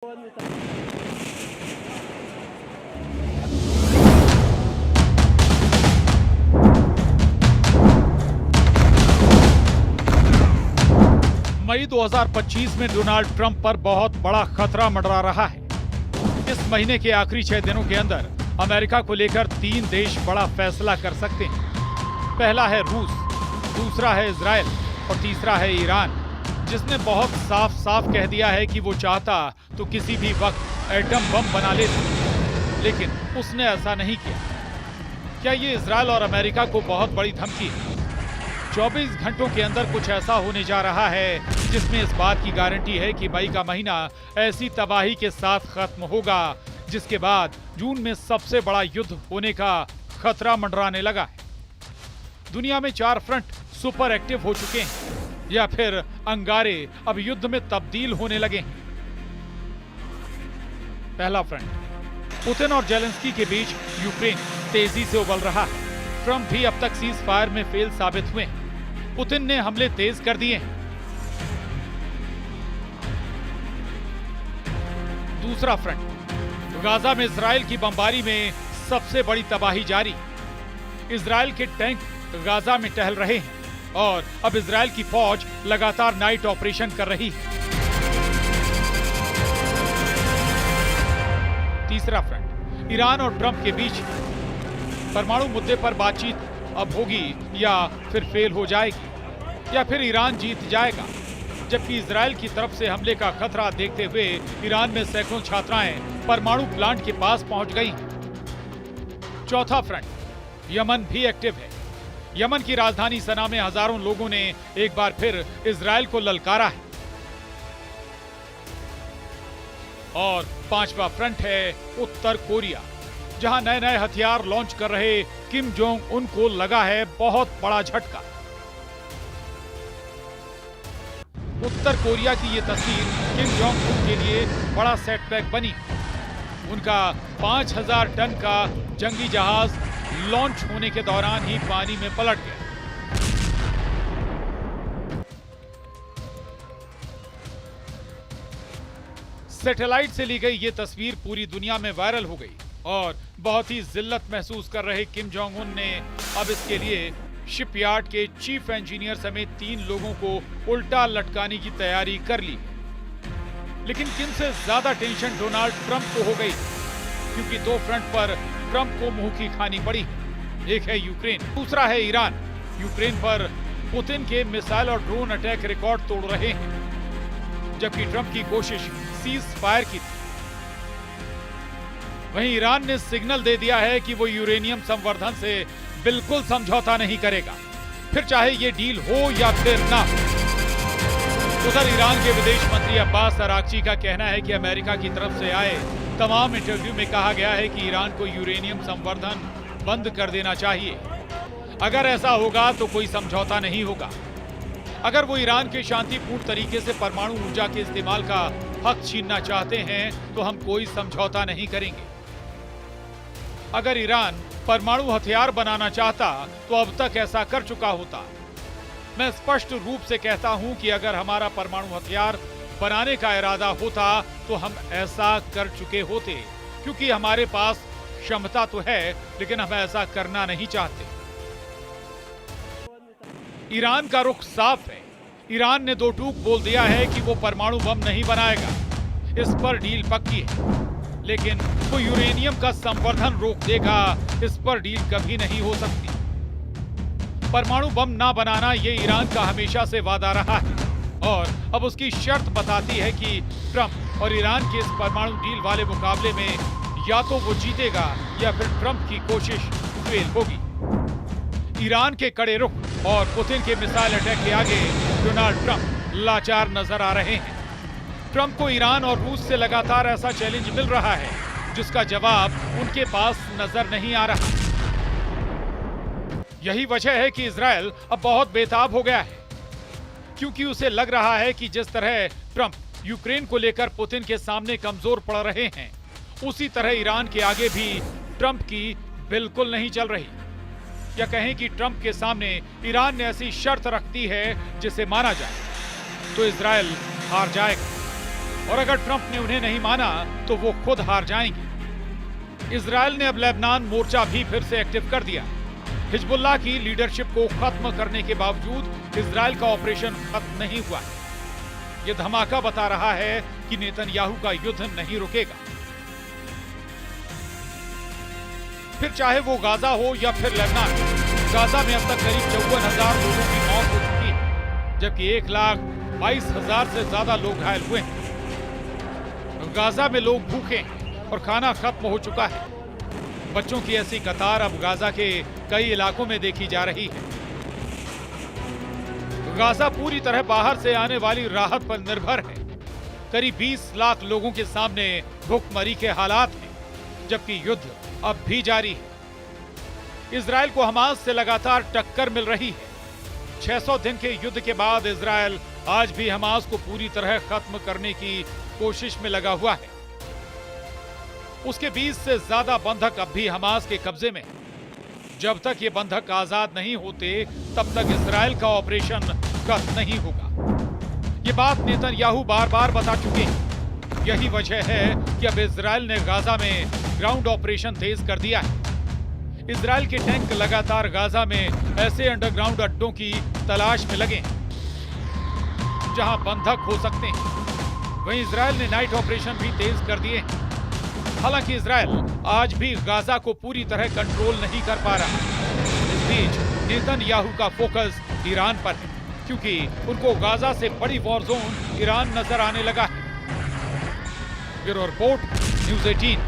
मई 2025 में Donald Trump पर बहुत बड़ा खतरा मंडरा रहा है। इस महीने के आखिरी 6 दिनों के अंदर अमेरिका को लेकर 3 देश बड़ा फैसला कर सकते हैं। पहला है रूस, दूसरा है इजराइल और तीसरा है ईरान, जिसने बहुत साफ साफ कह दिया है कि वो चाहता तो किसी भी वक्त एटम बम बना लेता, लेकिन उसने ऐसा नहीं किया। क्या ये इजराइल और अमेरिका को बहुत बड़ी धमकी है? 24 घंटों के अंदर कुछ ऐसा होने जा रहा है जिसमें इस बात की गारंटी है कि मई का महीना ऐसी तबाही के साथ खत्म होगा जिसके बाद जून में सबसे बड़ा युद्ध होने का खतरा मंडराने लगा है। दुनिया में 4 फ्रंट सुपर एक्टिव हो चुके हैं या फिर अंगारे अब युद्ध में तब्दील होने लगे हैं। पहला फ्रंट, पुतिन और जेलेंस्की के बीच यूक्रेन तेजी से उबल रहा है। ट्रंप भी अब तक सीज फायर में फेल साबित हुए हैं। पुतिन ने हमले तेज कर दिए हैं। दूसरा फ्रंट, गाजा में इजराइल की बमबारी में सबसे बड़ी तबाही जारी। इजराइल के टैंक गाजा में टहल रहे हैं और अब इजराइल की फौज लगातार नाइट ऑपरेशन कर रही है। तीसरा फ्रंट, ईरान और ट्रंप के बीच परमाणु मुद्दे पर बातचीत अब होगी या फिर फेल हो जाएगी, या फिर ईरान जीत जाएगा। जबकि इजराइल की तरफ से हमले का खतरा देखते हुए ईरान में सैकड़ों छात्राएं परमाणु प्लांट के पास पहुंच गई हैं। चौथा फ्रंट, यमन भी एक्टिव है। यमन की राजधानी सना में हजारों लोगों ने एक बार फिर इजराइल को ललकारा है। और पांचवा फ्रंट है उत्तर कोरिया, जहां नए नए हथियार लॉन्च कर रहे किम जोंग उन को लगा है बहुत बड़ा झटका। उत्तर कोरिया की ये तस्वीर किम जोंग उन के लिए बड़ा सेटबैक बनी। उनका 5000 टन का जंगी जहाज लॉन्च होने के दौरान ही पानी में पलट गया। सैटेलाइट से ली गई ये तस्वीर पूरी दुनिया में वायरल हो गई और बहुत ही जिल्लत महसूस कर रहे किम जोंग उन ने अब इसके लिए शिपयार्ड के चीफ इंजीनियर समेत 3 लोगों को उल्टा लटकाने की तैयारी कर ली। लेकिन किम से ज्यादा टेंशन डोनाल्ड ट्रंप को हो गई, क्योंकि 2 फ्रंट पर ट्रंप को मुंह की खानी पड़ी। एक है यूक्रेन, दूसरा है ईरान। यूक्रेन पर पुतिन के मिसाइल और ड्रोन अटैक रिकॉर्ड तोड़ रहे हैं, जबकि ट्रंप की कोशिश सीज फायर की थी। वहीं ईरान ने सिग्नल दे दिया है कि वो यूरेनियम संवर्धन से बिल्कुल समझौता नहीं करेगा, फिर चाहे ये डील हो या फिर ना। उधर ईरान के विदेश मंत्री अब्बास अरागची का कहना है कि अमेरिका की तरफ से आए तमाम इंटरव्यू में कहा गया है कि ईरान को यूरेनियम संवर्धन बंद कर देना चाहिए। अगर ऐसा होगा तो कोई समझौता नहीं होगा। अगर वो ईरान के शांतिपूर्ण तरीके से परमाणु ऊर्जा के इस्तेमाल का हक छीनना चाहते हैं तो हम कोई समझौता नहीं करेंगे। अगर ईरान परमाणु हथियार बनाना चाहता तो अब तक ऐसा कर चुका होता। मैं स्पष्ट रूप से कहता हूं कि अगर हमारा परमाणु हथियार बनाने का इरादा होता तो हम ऐसा कर चुके होते, क्योंकि हमारे पास क्षमता तो है, लेकिन हम ऐसा करना नहीं चाहते। ईरान का रुख साफ है। ईरान ने 2 टूक बोल दिया है कि वो परमाणु बम नहीं बनाएगा। इस पर डील पक्की है, लेकिन वो यूरेनियम का संवर्धन रोक देगा, इस पर डील कभी नहीं हो सकती। परमाणु बम ना बनाना ये ईरान का हमेशा से वादा रहा है और अब उसकी शर्त बताती है कि ट्रंप और ईरान के इस परमाणु डील वाले मुकाबले में या तो वो जीतेगा या फिर ट्रंप की कोशिश फेल होगी। ईरान के कड़े रुख और पुतिन के मिसाइल अटैक के आगे डोनाल्ड ट्रंप लाचार नजर आ रहे हैं। ट्रंप को ईरान और रूस से लगातार ऐसा चैलेंज मिल रहा है जिसका जवाब उनके पास नजर नहीं आ रहा। यही वजह है कि इजराइल अब बहुत बेताब हो गया है, क्योंकि उसे लग रहा है कि जिस तरह ट्रंप यूक्रेन को लेकर पुतिन के सामने कमजोर पड़ रहे हैं, उसी तरह ईरान के आगे भी ट्रंप की बिल्कुल नहीं चल रही। या कहें कि ट्रंप के सामने ईरान ने ऐसी शर्त रख दी है जिसे माना जाए तो इजराइल हार जाएगा और अगर ट्रंप ने उन्हें नहीं माना तो वो खुद हार जाएंगे। इजराइल ने अब लेबनान मोर्चा भी फिर से एक्टिव कर दिया। हिजबुल्लाह की लीडरशिप को खत्म करने के बावजूद इजराइल का ऑपरेशन खत्म नहीं हुआ। ये धमाका बता रहा है कि नेतन्याहू का युद्ध नहीं रुकेगा। फिर चाहे वो गाजा हो या फिर लेबनान, गाजा में अब तक करीब 54,000 लोगों की मौत हो चुकी है, जबकि 1,22,000 से ज्यादा लोग घायल हुए हैं। गाजा में लोग भूखे हैं और खाना खत्म हो चुका है। बच्चों की ऐसी कतार अब गाजा के कई इलाकों में देखी जा रही है। गाजा पूरी तरह बाहर से आने वाली राहत पर निर्भर है। करीब 20 लाख लोगों के सामने भूखमरी के हालात हैं, जबकि युद्ध अब भी जारी है। इजराइल को हमास से लगातार टक्कर मिल रही है। 600 दिन के युद्ध के बाद इजराइल आज भी हमास को पूरी तरह खत्म करने की कोशिश में लगा हुआ है। उसके 20 से ज्यादा बंधक अब भी हमास के कब्जे में हैं। जब तक ये बंधक आजाद नहीं होते तब तक इजराइल का ऑपरेशन खत्म नहीं होगा। ये बात नेतन्याहू बार बार बता चुके हैं। यही वजह है कि अब इजराइल ने गाजा में ग्राउंड ऑपरेशन तेज कर दिया है। इजराइल के टैंक लगातार गाजा में ऐसे अंडरग्राउंड अड्डों की तलाश में लगे हैं जहां बंधक हो सकते हैं। वहीं इजराइल ने नाइट ऑपरेशन भी तेज कर दिए हैं। हालांकि इजराइल आज भी गाजा को पूरी तरह कंट्रोल नहीं कर पा रहा। इस बीच नेतन्याहू का फोकस ईरान पर है, क्योंकि उनको गाजा से बड़ी वॉर जोन ईरान नजर आने लगा है। Bureau report, news 18।